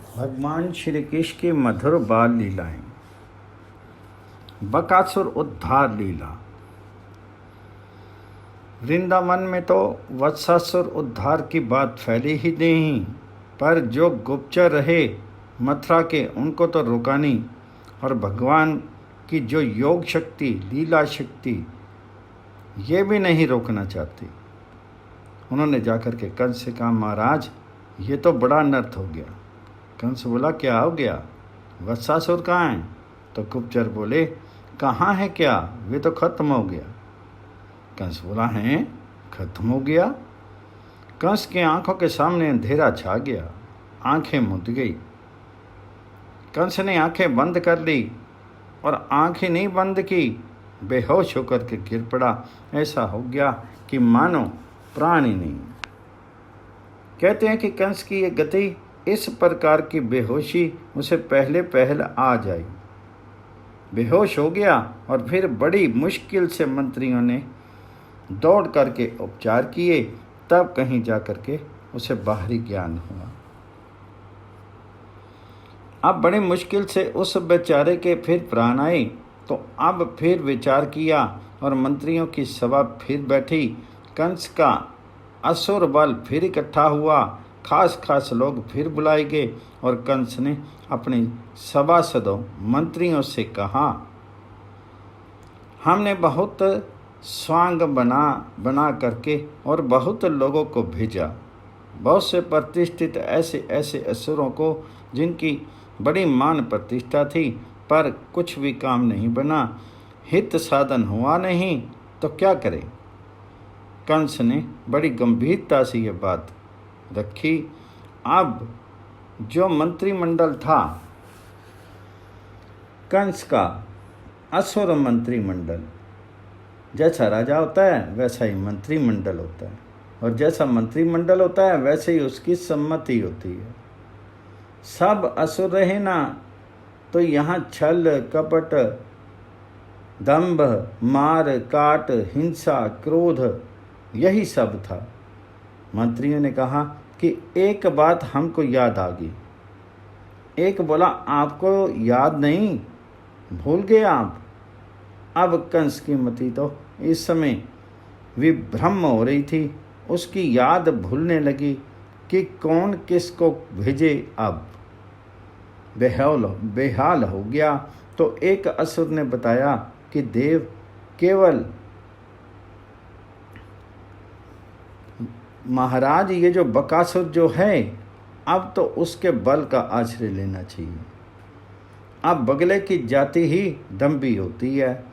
भगवान श्री कृष्ण की मधुर बाल लीलाएं। बकासुर उद्धार लीला। वृंदावन में तो वत्सासुर उद्धार की बात फैली ही नहीं, पर जो गुप्तचर रहे मथुरा के उनको तो रोका नहीं। और भगवान की जो योग शक्ति, लीला शक्ति, ये भी नहीं रोकना चाहती। उन्होंने जाकर के कंस से कहा, महाराज ये तो बड़ा अनर्थ हो गया। कंस बोला, क्या हो गया? वत्सासुर कहाँ हैं? तो गुप्तचर बोले, कहाँ है क्या? वे तो खत्म हो गया। कंस बोला, हैं खत्म हो गया? कंस की आंखों के सामने अंधेरा छा गया, आंखें मुंद गई। कंस ने आंखें बंद कर ली और आंखें नहीं बंद की, बेहोश होकर के गिर पड़ा। ऐसा हो गया कि मानो प्राण ही नहीं। कहते हैं कि कंस की ये गति, इस प्रकार की बेहोशी उसे पहले आ जाई। बेहोश हो गया और फिर बड़ी मुश्किल से मंत्रियों ने दौड़ करके उपचार किए, तब कहीं जा कर के उसे बाहरी ज्ञान हुआ। अब बड़ी मुश्किल से उस बेचारे के फिर प्राण आए, तो अब फिर विचार किया और मंत्रियों की सभा फिर बैठी। कंस का असुर बल फिर इकट्ठा हुआ, खास लोग फिर बुलाए गए और कंस ने अपने सभासदों मंत्रियों से कहा, हमने बहुत स्वांग बना करके और बहुत लोगों को भेजा, बहुत से प्रतिष्ठित ऐसे असुरों को जिनकी बड़ी मान प्रतिष्ठा थी, पर कुछ भी काम नहीं बना, हित साधन हुआ नहीं, तो क्या करें? कंस ने बड़ी गंभीरता से यह बात रखी। अब जो मंत्रिमंडल था कंस का, असुर मंत्रिमंडल, जैसा राजा होता है वैसा ही मंत्रिमंडल होता है, और जैसा मंत्रिमंडल होता है वैसे ही उसकी सम्मति होती है। सब असुर रहे ना, तो यहाँ छल कपट, दंभ, मार काट, हिंसा, क्रोध, यही सब था। मंत्रियों ने कहा कि एक बात हमको याद आ गई। एक बोला, आपको याद नहीं, भूल गए आप? अब कंस की मति तो इस समय विभ्रम हो रही थी, उसकी याद भूलने लगी कि कौन किसको भेजे। अब बेहाल हो गया। तो एक असुर ने बताया कि देव, केवल महाराज ये जो बकासुर जो है, अब तो उसके बल का आश्रय लेना चाहिए। अब बगले की जाति ही दम्भी होती है,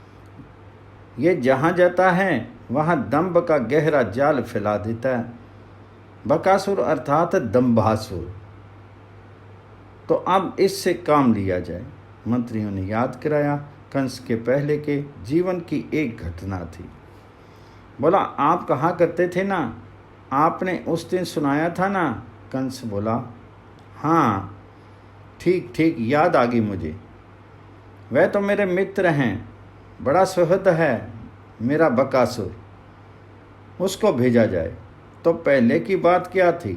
ये जहाँ जाता है वहाँ दंभ का गहरा जाल फैला देता है। बकासुर अर्थात दंभासुर। तो अब इससे काम लिया जाए। मंत्रियों ने याद कराया, कंस के पहले के जीवन की एक घटना थी। बोला, आप कहा करते थे ना, आपने उस दिन सुनाया था ना? कंस बोला, हाँ ठीक याद आ गई मुझे। वह तो मेरे मित्र हैं, बड़ा सुहृद है मेरा बकासुर, उसको भेजा जाए। तो पहले की बात क्या थी?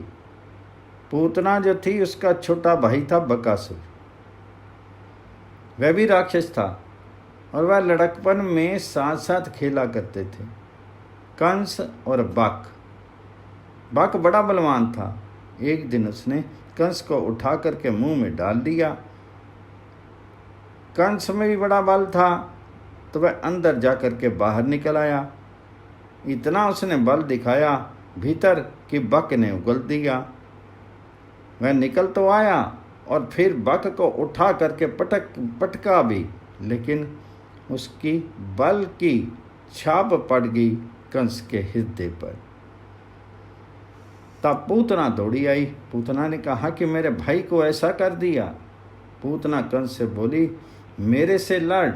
पूतना जो थी उसका छोटा भाई था बकासुर, वह भी राक्षस था और वह लड़कपन में साथ खेला करते थे। कंस और बक बड़ा बलवान था। एक दिन उसने कंस को उठा करके मुंह में डाल दिया। कंस में भी बड़ा बल था, तो वह अंदर जा करके बाहर निकल आया। इतना उसने बल दिखाया भीतर कि बक ने उगल दिया। वह निकल तो आया और फिर बक को उठा करके पटका भी, लेकिन उसकी बल की छाप पड़ गई कंस के हृदय पर। तब पूतना दौड़ी आई। पूतना ने कहा कि मेरे भाई को ऐसा कर दिया। पूतना कंस से बोली, मेरे से लड़।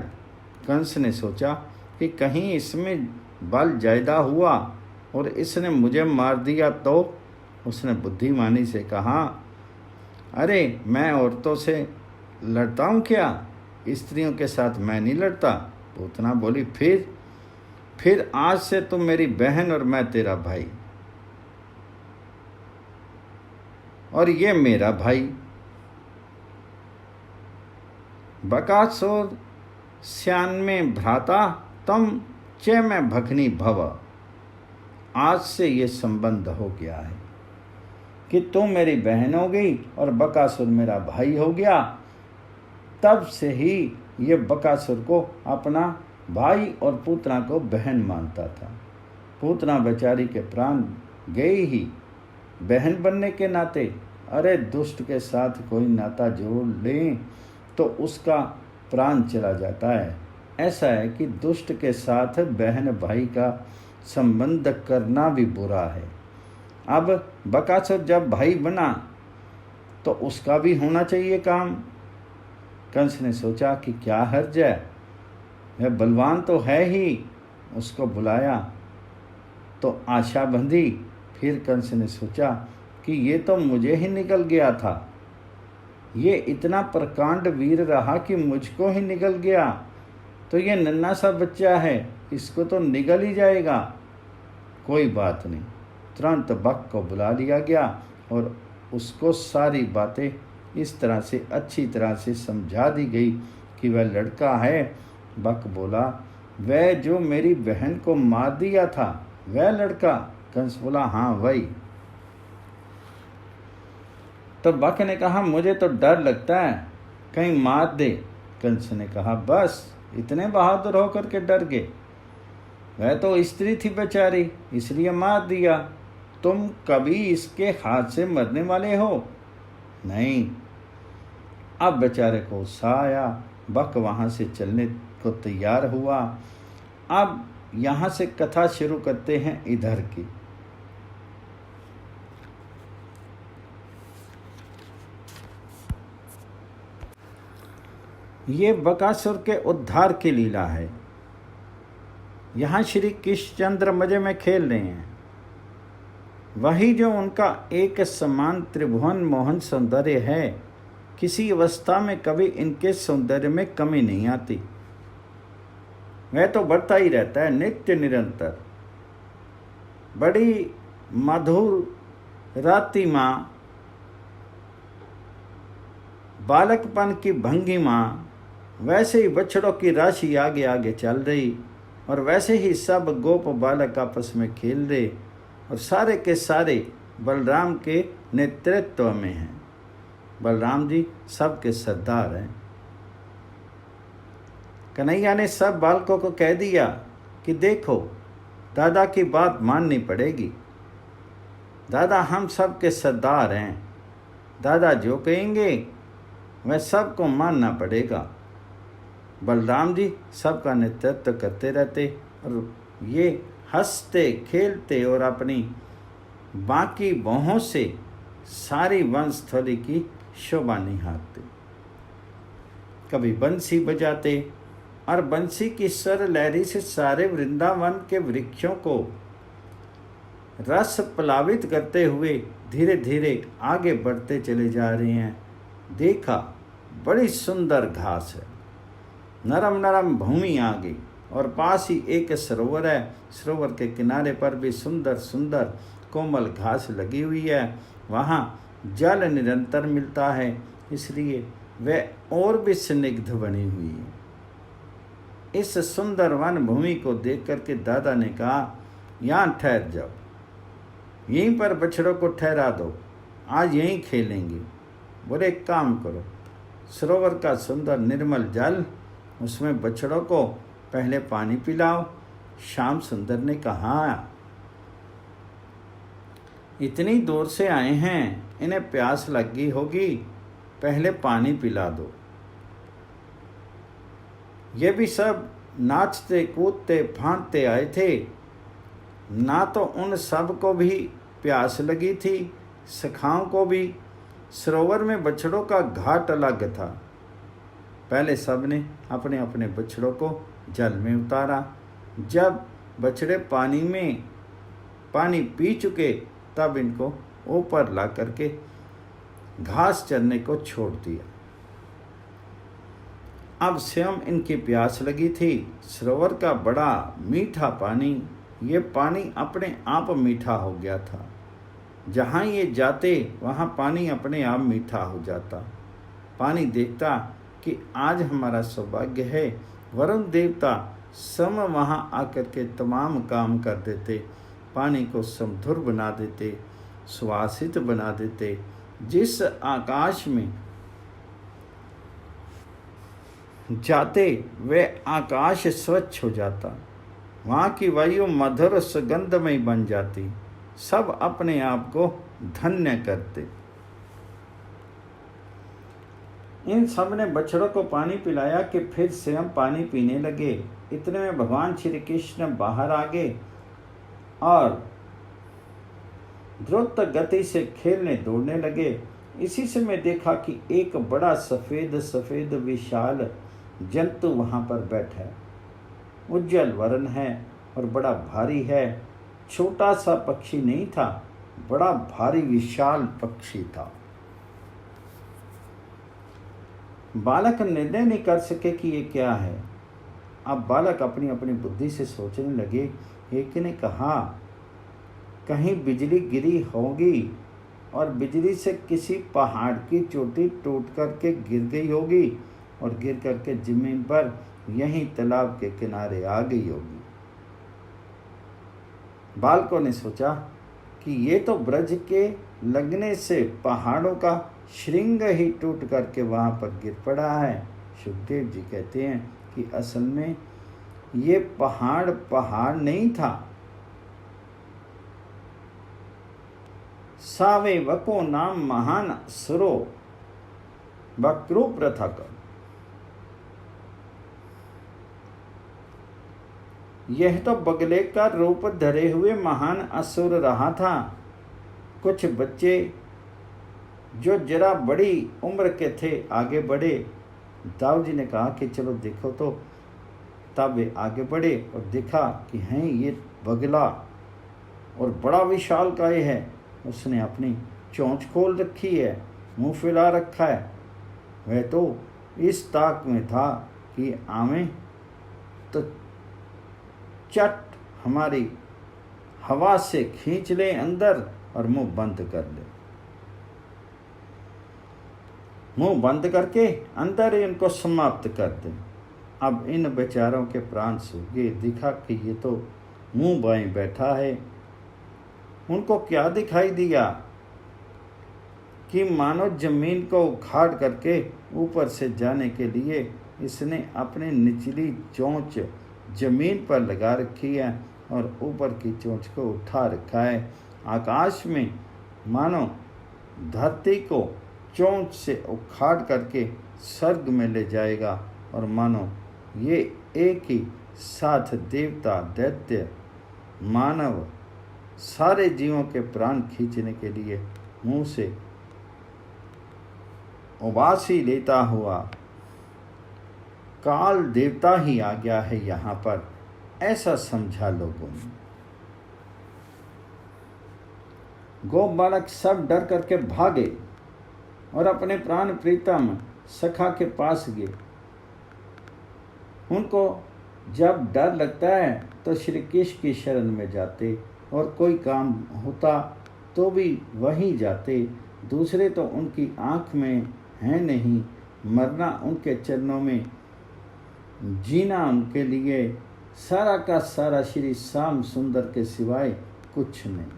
कंस ने सोचा कि कहीं इसमें बल ज्यादा हुआ और इसने मुझे मार दिया तो। उसने बुद्धिमानी से कहा, अरे मैं औरतों से लड़ता हूँ क्या? स्त्रियों के साथ मैं नहीं लड़ता। पूतना बोली, फिर आज से तुम मेरी बहन और मैं तेरा भाई, और ये मेरा भाई। बकासुर श्यान में भ्राता तम चे में भगनी भव। आज से ये संबंध हो गया है कि तुम मेरी बहन हो गई और बकासुर मेरा भाई हो गया। तब से ही ये बकासुर को अपना भाई और पूतना को बहन मानता था। पूतना बेचारी के प्राण गए ही बहन बनने के नाते। अरे दुष्ट के साथ कोई नाता जोड़ लें तो उसका प्राण चला जाता है। ऐसा है कि दुष्ट के साथ बहन भाई का संबंध करना भी बुरा है। अब बकासुर जब भाई बना तो उसका भी होना चाहिए काम। कंस ने सोचा कि क्या हर्ज है, वह बलवान तो है ही। उसको बुलाया तो आशा बंधी। फिर कंस ने सोचा कि ये तो मुझे ही निकल गया था, ये इतना प्रकांड वीर रहा कि मुझको ही निकल गया, तो ये नन्हा सा बच्चा है, इसको तो निगल ही जाएगा। कोई बात नहीं। तुरंत बक को बुला लिया गया और उसको सारी बातें इस तरह से अच्छी तरह से समझा दी गई कि वह लड़का है। बक बोला, वह जो मेरी बहन को मार दिया था वह लड़का? कंस बोला, हाँ वही। तो बक ने कहा, मुझे तो डर लगता है कहीं मार दे। कंस ने कहा, बस इतने बहादुर होकर के डर गए? वह तो स्त्री थी बेचारी, इसलिए मार दिया। तुम कभी इसके हाथ से मरने वाले हो? नहीं। अब बेचारे को उत्साह आया। बक वहाँ से चलने को तैयार हुआ। अब यहाँ से कथा शुरू करते हैं इधर की। ये बकासुर के उद्धार की लीला है। यहाँ श्री कृष्णचंद्र मजे में खेल रहे हैं। वही जो उनका एक समान त्रिभुवन मोहन सौंदर्य है, किसी अवस्था में कभी इनके सौंदर्य में कमी नहीं आती। वह तो बढ़ता ही रहता है नित्य निरंतर। बड़ी मधुर रातिमा, बालकपन की भंगिमा, वैसे ही बछड़ों की राशि आगे आगे चल रही और वैसे ही सब गोप बालक आपस में खेल रहे और सारे के सारे बलराम के नेतृत्व में हैं। बलराम जी सबके सरदार हैं। कन्हैया ने सब बालकों को कह दिया कि देखो, दादा की बात माननी पड़ेगी। दादा हम सब के सरदार हैं। दादा जो कहेंगे वह सबको मानना पड़ेगा। बलराम जी सबका नेतृत्व करते रहते और ये हंसते खेलते और अपनी बाकी बाहों से सारी वंशस्थली की शोभा निहारते। कभी बंसी बजाते और बंसी की स्वर लहरी से सारे वृंदावन के वृक्षों को रस प्लावित करते हुए धीरे धीरे आगे बढ़ते चले जा रहे हैं। देखा, बड़ी सुंदर घास है, नरम नरम भूमि आ गई और पास ही एक सरोवर है। सरोवर के किनारे पर भी सुंदर सुंदर कोमल घास लगी हुई है। वहाँ जल निरंतर मिलता है, इसलिए वह और भी स्निग्ध बनी हुई है। इस सुंदर वन भूमि को देख करके दादा ने कहा, यहाँ ठहर जाओ, यहीं पर बछड़ों को ठहरा दो, आज यहीं खेलेंगे। बोले, एक काम करो, सरोवर का सुंदर निर्मल जल, उसमें बछड़ों को पहले पानी पिलाओ। श्याम सुंदर ने कहा, इतनी दूर से आए हैं, इन्हें प्यास लगी होगी, पहले पानी पिला दो। ये भी सब नाचते कूदते फांदते आए थे, ना तो उन सब को भी प्यास लगी थी, सखाओं को भी। सरोवर में बछड़ों का घाट अलग था। पहले सब ने अपने अपने बछड़ों को जल में उतारा। जब बछड़े पानी पी चुके, तब इनको ऊपर ला करके घास चरने को छोड़ दिया। अब स्वयं इनकी प्यास लगी थी। सरोवर का बड़ा मीठा पानी, ये पानी अपने आप मीठा हो गया था। जहाँ ये जाते वहाँ पानी अपने आप मीठा हो जाता। पानी देखता कि आज हमारा सौभाग्य है। वरुण देवता सम वहाँ आकर के तमाम काम कर देते, पानी को समधुर बना देते, सुवासित बना देते। जिस आकाश में जाते वह आकाश स्वच्छ हो जाता, वहाँ की वायु मधुर सुगंधमय बन जाती, सब अपने आप को धन्य करते। इन सब ने बछड़ों को पानी पिलाया कि फिर स्वयं पानी पीने लगे। इतने में भगवान श्री कृष्ण बाहर आ गए और द्रुत गति से खेलने दौड़ने लगे। इसी समय देखा कि एक बड़ा सफेद सफेद विशाल जंतु वहां पर बैठा है, उज्जवल वर्ण है और बड़ा भारी है। छोटा सा पक्षी नहीं था, बड़ा भारी विशाल पक्षी था। बालक निर्णय नहीं कर सके कि ये क्या है। अब बालक अपनी अपनी बुद्धि से सोचने लगे। एक ने कहा, कहीं बिजली गिरी होगी और बिजली से किसी पहाड़ की चोटी टूट करके गिर गई होगी और गिर करके जमीन पर यहीं तालाब के किनारे आ गई होगी। बालकों ने सोचा कि ये तो ब्रज के लगने से पहाड़ों का श्रृंग ही टूट करके वहाँ पर गिर पड़ा है। सुखदेव जी कहते हैं कि असल में ये पहाड़ नहीं था, सावे वको नाम महान सुरो वक्रू पृथक। यह तो बगले का रूप धरे हुए महान असुर रहा था। कुछ बच्चे जो जरा बड़ी उम्र के थे आगे बढ़े। दाऊ जी ने कहा कि चलो देखो तो। तब वे आगे बढ़े और देखा कि हैं ये बगला और बड़ा विशाल काय है। उसने अपनी चोंच खोल रखी है, मुंह फैला रखा है। वह तो इस ताक में था कि आवे तो चट हमारी हवा से खींच ले अंदर और मुंह बंद कर ले। मुंह बंद करके अंदर ही इनको समाप्त कर दे। अब इन बेचारों के प्राण सूख गए। दिखा कि ये तो मुंह बाएं बैठा है। उनको क्या दिखाई दिया कि मानो जमीन को उखाड़ करके ऊपर से जाने के लिए इसने अपनी निचली चोंच जमीन पर लगा रखी है और ऊपर की चोंच को उठा रखा है। आकाश में मानो धरती को चोंच से उखाड़ करके स्वर्ग में ले जाएगा और मानो ये एक ही साथ देवता, दैत्य, मानव सारे जीवों के प्राण खींचने के लिए मुंह से उबासी लेता हुआ काल देवता ही आ गया है यहाँ पर, ऐसा समझा लोगों ने। गो बालक सब डर करके भागे और अपने प्राण प्रीतम सखा के पास गए। उनको जब डर लगता है तो श्री कृष्ण की शरण में जाते और कोई काम होता तो भी वहीं जाते। दूसरे तो उनकी आँख में है नहीं, मरना उनके चरणों में, जीना उनके लिए सारा का सारा श्री श्याम सुंदर के सिवाय कुछ नहीं।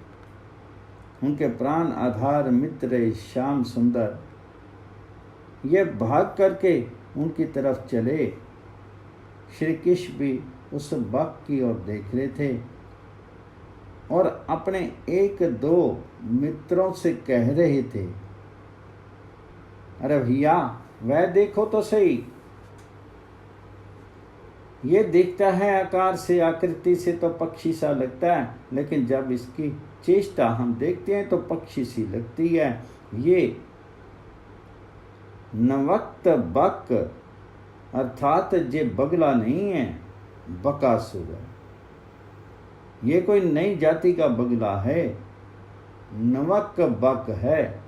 उनके प्राण आधार मित्र श्याम सुंदर ये भाग करके उनकी तरफ चले। श्री कृष्ण भी उस बाग की ओर देख रहे थे और अपने एक दो मित्रों से कह रहे थे, अरे भैया वह देखो तो सही, ये दिखता है आकार से, आकृति से तो पक्षी सा लगता है, लेकिन जब इसकी चेष्टा हम देखते हैं तो पक्षी सी लगती है। ये नवक्त बक अर्थात ये बगला नहीं है, बकासुर है। ये कोई नई जाति का बगला है, नवक बक है।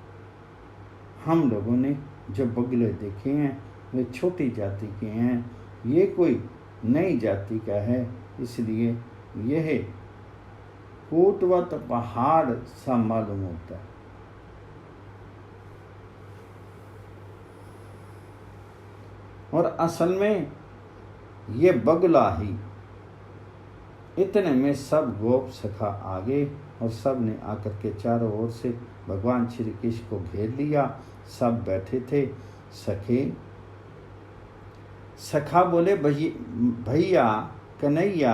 हम लोगों ने जो बगले देखे हैं वे छोटी जाति के हैं, ये कोई नई जाति का है, इसलिए यह कोटवत पहाड़ सा मालूम होता है। और असल में ये बगुला ही। इतने में सब गोप सखा आ गए और सब ने आकर के चारों ओर से भगवान श्री कृष्ण को घेर लिया। सब बैठे थे। सखा बोले, भैया कन्हैया,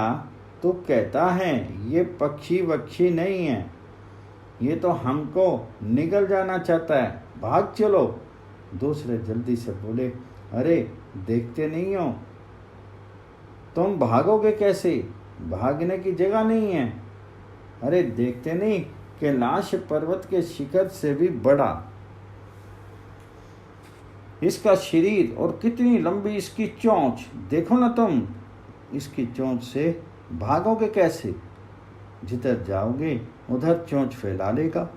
तो कहता है ये पक्षी वक्षी नहीं है, ये तो हमको निगल जाना चाहता है, भाग चलो। दूसरे जल्दी से बोले, अरे देखते नहीं हो, तुम भागोगे कैसे, भागने की जगह नहीं है। अरे देखते नहीं कैलाश पर्वत के शिखर से भी बड़ा इसका शरीर और कितनी लंबी इसकी चोंच, देखो ना तुम, इसकी चोंच से भागोगे कैसे, जिधर जाओगे उधर चोंच फैला लेगा।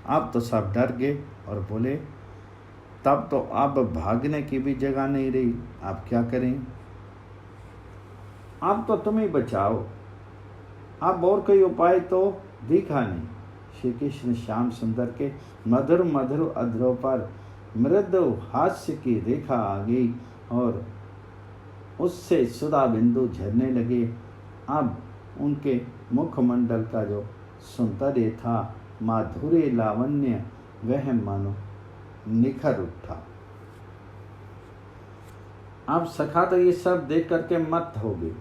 अब तो सब डर गए और बोले, तब तो अब भागने की भी जगह नहीं रही, आप क्या करें, अब तो तुम ही बचाओ, अब और कोई उपाय तो दिखा नहीं। श्री कृष्ण श्याम सुंदर के मधुर मधुर अधरों पर मृदु हास्य की रेखा आ गई और उससे सुधा बिंदु झरने लगे। अब उनके मुखमंडल का जो सौंदर्य था, माधुर्य लावण्य, वह मानो निखर उठा। अब सखा तो ये सब देख करके मत हो गए,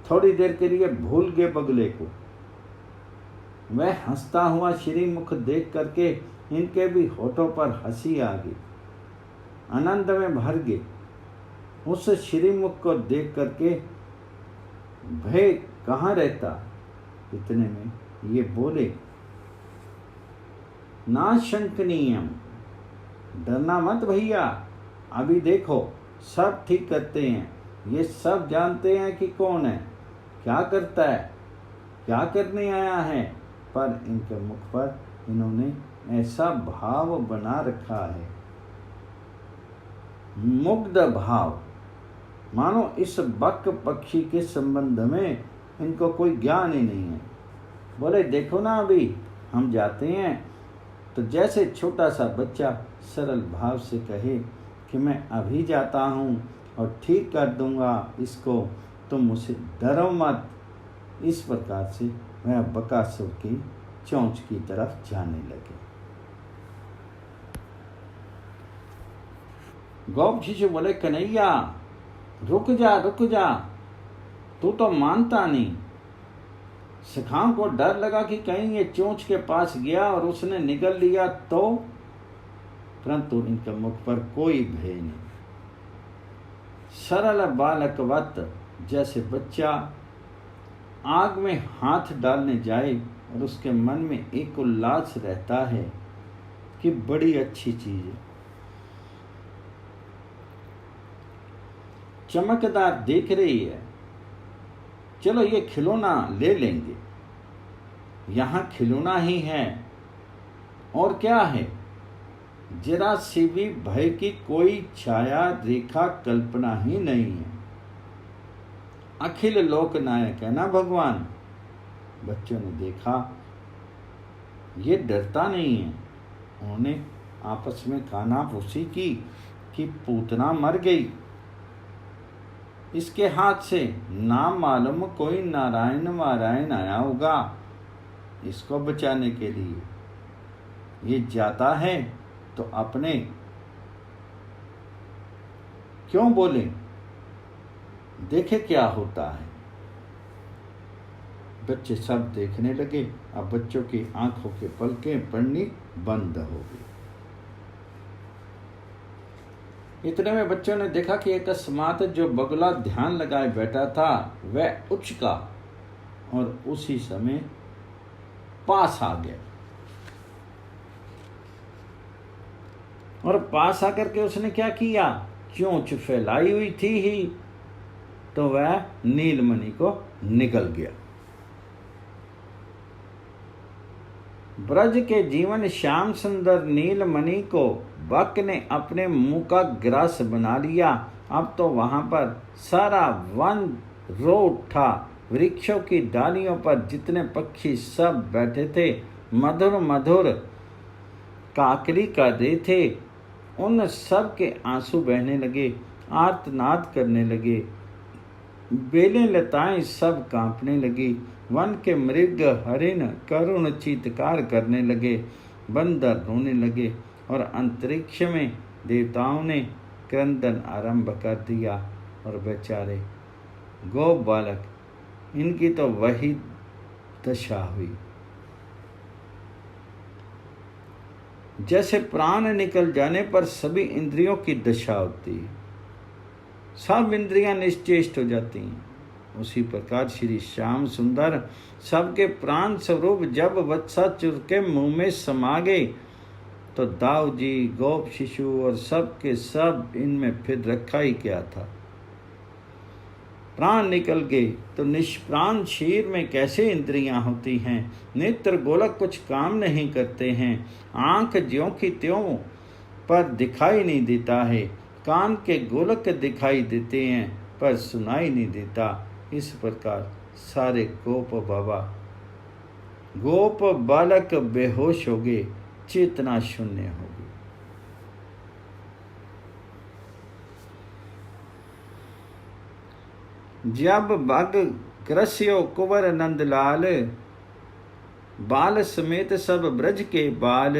थोड़ी देर के लिए भूल गए बगुले को। वह हंसता हुआ श्रीमुख देख करके इनके भी होठों पर हंसी आ गई, आनंद में भर गए। उस श्रीमुख को देख करके भय कहाँ रहता। इतने में ये बोले, ना शंकनीयम, डरना मत भैया, अभी देखो सब ठीक करते हैं, ये सब जानते हैं कि कौन है, क्या करता है, क्या करने आया है। पर इनके मुख पर इन्होंने ऐसा भाव बना रखा है, मुग्ध भाव, मानो इस बक पक्षी के संबंध में इनको कोई ज्ञान ही नहीं है। बोले, देखो ना अभी हम जाते हैं तो जैसे छोटा सा बच्चा सरल भाव से कहे कि मैं अभी जाता हूँ और ठीक कर दूंगा इसको, तुम मुझसे डरो मत। इस प्रकार से वह बकासुर की चोंच की तरफ जाने लगे। गोप शिशु बोले, कन्हैया रुक जा, तू तो मानता नहीं। सखाओं को डर लगा कि कहीं ये चोंच के पास गया और उसने निगल लिया तो, परंतु इनके मुख पर कोई भय नहीं। सरल बालकवत, जैसे बच्चा आग में हाथ डालने जाए और उसके मन में एक उल्लास रहता है कि बड़ी अच्छी चीज है, चमकदार देख रही है, चलो ये खिलौना ले लेंगे, यहाँ खिलौना ही है और क्या है, जरा सी भी भय की कोई छाया रेखा कल्पना ही नहीं है। अखिल लोक नायक है ना भगवान। बच्चों ने देखा ये डरता नहीं है, उन्होंने आपस में कानाफूसी की कि पूतना मर गई, इसके हाथ से नाम मालूम कोई नारायण वारायण आया होगा इसको बचाने के लिए। ये जाता है तो अपने क्यों बोले, देखे क्या होता है। बच्चे सब देखने लगे। अब बच्चों की आंखों के पलकें पड़नी बंद हो गई। इतने में बच्चों ने देखा कि अकस्मात जो बगुला ध्यान लगाए बैठा था वह उछका और उसी समय पास आ गया। और पास आकर के उसने क्या किया, चोंच फैलाई हुई थी ही तो वह नीलमणि को निगल गया। ब्रज के जीवन श्याम सुंदर नीलमणि को बक ने अपने मुंह का ग्रास बना लिया। अब तो वहां पर सारा वन रो उठा। वृक्षों की डालियों पर जितने पक्षी सब बैठे थे मधुर मधुर काकली कर रहे थे, उन सब के आंसू बहने लगे, आर्तनाद करने लगे, बेलें लताएं सब कांपने लगी, वन के मृग हरिण करुण चीत्कार करने लगे, बंदर रोने लगे और अंतरिक्ष में देवताओं ने क्रंदन आरंभ कर दिया। और बेचारे गोप बालक, इनकी तो वही दशा हुई जैसे प्राण निकल जाने पर सभी इंद्रियों की दशा होती है, सब इंद्रियां निश्चेष्ट हो जाती हैं। उसी प्रकार श्री श्याम सुंदर सबके प्राण स्वरूप जब वत्सासुर के मुंह में समा गए तो दाऊ जी, गोप शिशु और सब के सब इनमें फिर रखा ही क्या था। प्राण निकल गए तो निष्प्राण शरीर में कैसे इंद्रियां होती हैं। नेत्र गोलक कुछ काम नहीं करते हैं, आंख ज्यों की त्यों पर दिखाई नहीं देता है, कान के गोलक दिखाई देते हैं पर सुनाई नहीं देता। इस प्रकार सारे गोप बालक बेहोश हो गए, चेतना शून्य हो गई। जब बग ग्रस्यो कुंवर नंदलाल, बाल समेत सब ब्रज के बाल,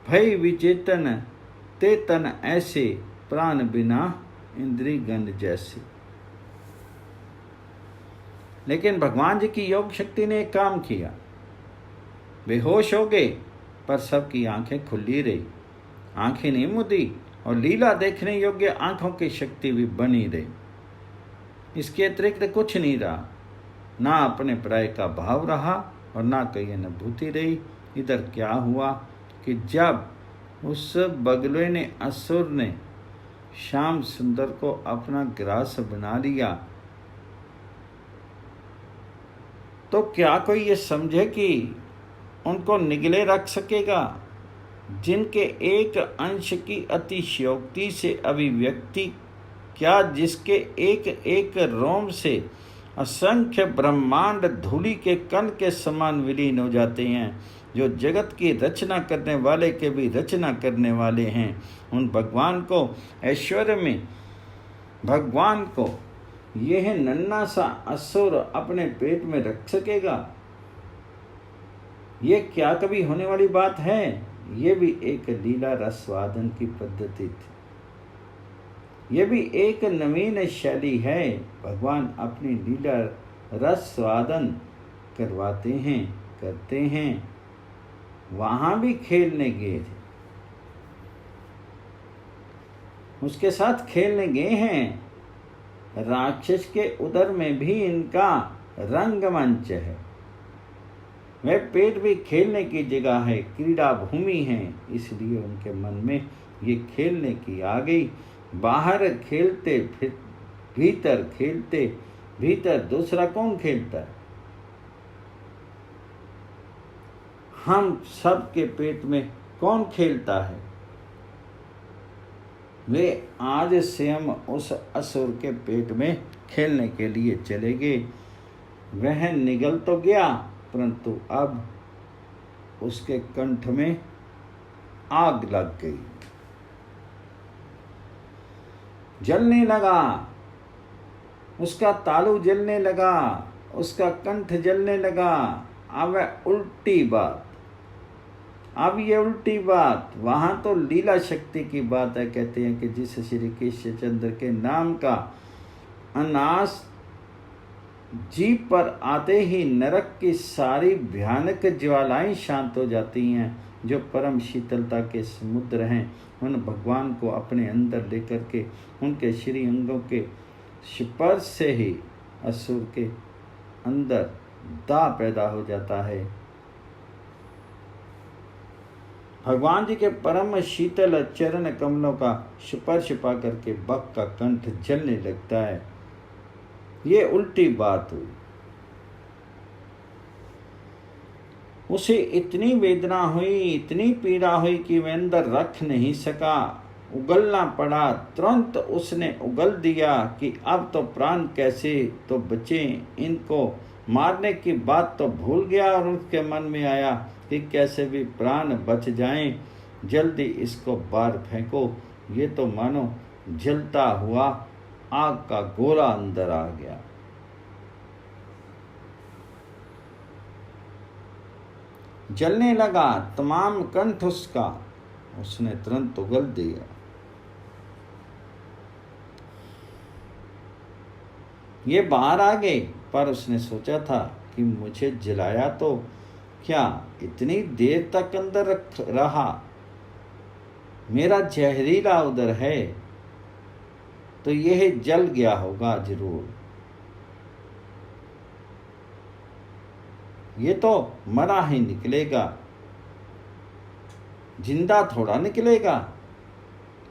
भय विचेतन ते तन ऐसे, प्राण बिना इंद्री गंध जैसे। लेकिन भगवान जी की योग शक्ति ने एक काम किया, बेहोश हो गए पर सबकी आंखें खुली रही, आंखें नहीं मुदी और लीला देखने योग्य आंखों की शक्ति भी बनी रही। इसके अतिरिक्त कुछ नहीं रहा, ना अपने प्राय का भाव रहा और ना कोई अनुभूति रही। इधर क्या हुआ कि जब उस बगले ने असुर ने श्याम सुंदर को अपना ग्रास बना लिया तो क्या कोई ये समझे कि उनको निगले रख सकेगा। जिनके एक अंश की अतिशयोक्ति से अभिव्यक्ति, क्या जिसके एक एक रोम से असंख्य ब्रह्मांड धूलि के कण के समान विलीन हो जाते हैं, जो जगत की रचना करने वाले के भी रचना करने वाले हैं, उन भगवान को ऐश्वर्य में भगवान को यह नन्हा सा असुर अपने पेट में रख सकेगा। ये क्या कभी होने वाली बात है। ये भी एक लीला रसवादन की पद्धति थी, ये भी एक नवीन शैली है। भगवान अपनी लीला रसवादन करवाते हैं, करते हैं। वहां भी खेलने गए थे, उसके साथ खेलने गए हैं। राक्षस के उदर में भी इनका रंगमंच है, वह पेट भी खेलने की जगह है, क्रीड़ा भूमि है। इसलिए उनके मन में ये खेलने की आ गई। बाहर खेलते फिर भीतर खेलते, भीतर दूसरा कौन खेलता है। हम सब के पेट में कौन खेलता है। वे आज स्वयं उस असुर के पेट में खेलने के लिए चले गए। वह निगल तो गया, परंतु अब उसके कंठ में आग लग गई, जलने लगा, उसका तालू जलने लगा, उसका कंठ जलने लगा। अब उल्टी बात, अब ये उल्टी बात। वहां तो लीला शक्ति की बात है। कहते हैं कि जिस श्री कृष्ण चंद्र के नाम का अनास जीभ पर आते ही नरक की सारी भयानक ज्वालाएं शांत हो जाती हैं। जो परम शीतलता के समुद्र हैं, उन भगवान को अपने अंदर लेकर के उनके श्री अंगों के स्पर्श से ही असुर के अंदर दाह पैदा हो जाता है। भगवान जी के परम शीतल चरण कमलों का स्पर्श पा करके बक का कंठ जलने लगता है। ये उल्टी बात हुई। उसे इतनी वेदना हुई, इतनी पीड़ा हुई कि वह अंदर रख नहीं सका, उगलना पड़ा। तुरंत उसने उगल दिया कि अब तो प्राण कैसे तो बचे, इनको मारने की बात तो भूल गया। और उसके मन में आया कि कैसे भी प्राण बच जाएं, जल्दी इसको बाहर फेंको। ये तो मानो जलता हुआ आग का गोला अंदर आ गया। जलने लगा तमाम कंठ उसका, उसने तुरंत उगल दिया। ये बाहर आ गए, पर उसने सोचा था कि मुझे जलाया तो क्या इतनी देर तक अंदर रहा, मेरा जहरीला उधर है तो यह जल गया होगा जरूर। ये तो मरा ही निकलेगा, जिंदा थोड़ा निकलेगा।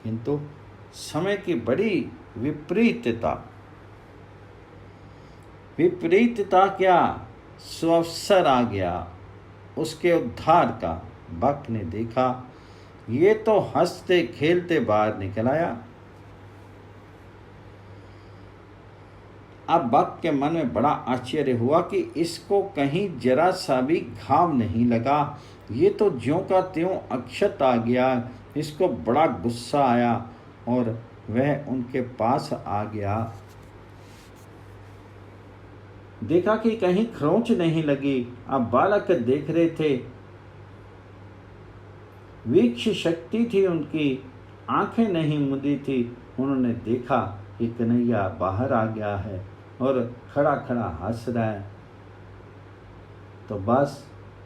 किंतु समय की बड़ी विपरीतता क्या, सुअवसर आ गया उसके उद्धार का। बक ने देखा ये तो हंसते खेलते बाहर निकल आया। अब बक के मन में बड़ा आश्चर्य हुआ कि इसको कहीं जरा सा भी घाव नहीं लगा। ये तो ज्यों का त्यों अक्षत आ गया। इसको बड़ा गुस्सा आया और वह उनके पास आ गया। देखा कि कहीं खरोंच नहीं लगी। अब बालक देख रहे थे, वीक्ष शक्ति थी उनकी, आंखें नहीं मुदी थी। उन्होंने देखा कि कन्हैया बाहर आ गया है और खड़ा खड़ा हंस रहा है। तो बस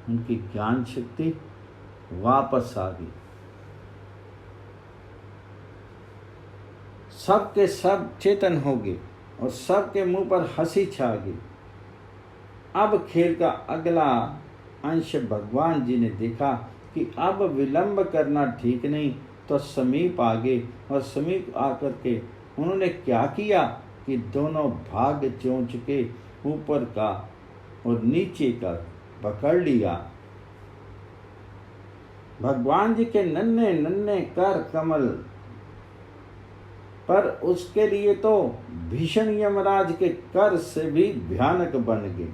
उनकी ज्ञान शक्ति वापस आ गई। सब के सब चेतन हो गए और सबके मुंह पर हंसी छा गई। अब खेल का अगला अंश भगवान जी ने देखा कि अब विलंब करना ठीक नहीं, तो समीप आ गए और समीप आकर के उन्होंने क्या किया कि दोनों भाग चोंच के ऊपर का और नीचे का पकड़ लिया। भगवान जी के नन्हे नन्हे कर कमल पर उसके लिए तो भीषण यमराज के कर से भी भयानक बन गए।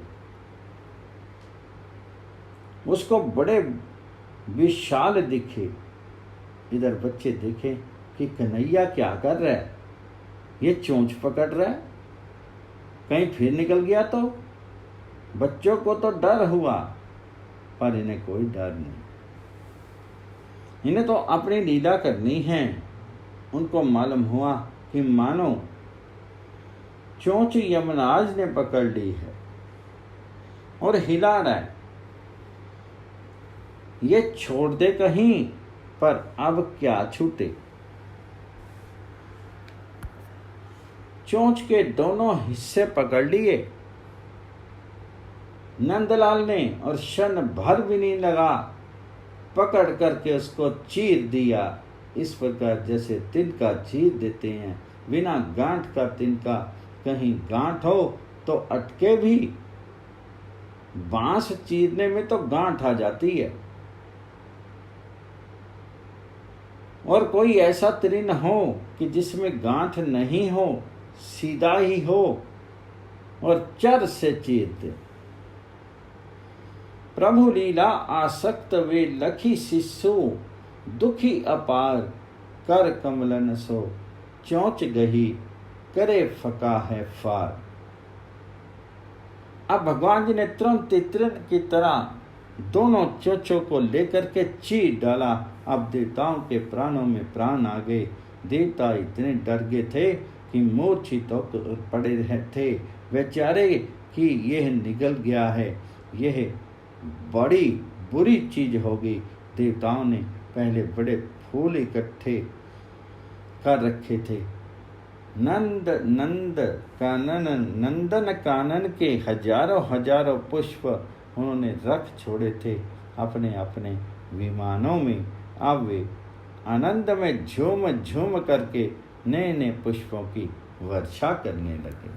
उसको बड़े विशाल दिखे। इधर बच्चे देखे कि कन्हैया क्या कर रहा है, ये चोंच पकड़ रहा है, कहीं फिर निकल गया तो। बच्चों को तो डर हुआ, पर इन्हें कोई डर नहीं। इन्हें तो अपनी लीला करनी है। उनको मालूम हुआ कि मानो चोंच यमराज ने पकड़ ली है और हिला रहा है। ये छोड़ दे कहीं, पर अब क्या छूटे। चोंच के दोनों हिस्से पकड़ लिए नंदलाल ने और क्षण भर भी नहीं लगा, पकड़ करके उसको चीर दिया। इस प्रकार जैसे तिनका चीर देते हैं, बिना गांठ का तिनका। कहीं गांठ हो तो अटके भी, बांस चीरने में तो गांठ आ जाती है। और कोई ऐसा तृण हो कि जिसमें गांठ नहीं हो, सीधा ही हो और चर से चीर दे। प्रभु लीला आसक्त वे लखी शिशु, दुखी अपार कर कमलन सो, चोंच गही करे फका है फार। अब भगवान जी ने तुरंत तृण की तरह दोनों चोंचों को लेकर के चीर डाला। अब देवताओं के प्राणों में प्राण आ गए। देवता इतने डर गए थे कि मूर्छित होकर पड़े थे बेचारे कि यह निकल गया है, यह बड़ी बुरी चीज होगी। देवताओं ने पहले बड़े फूल इकट्ठे कर रखे थे। नंदन कानन के हजारों हजारों पुष्प उन्होंने रख छोड़े थे अपने अपने विमानों में। अब वे आनंद में झूम झूम करके नए नए पुष्पों की वर्षा करने लगे।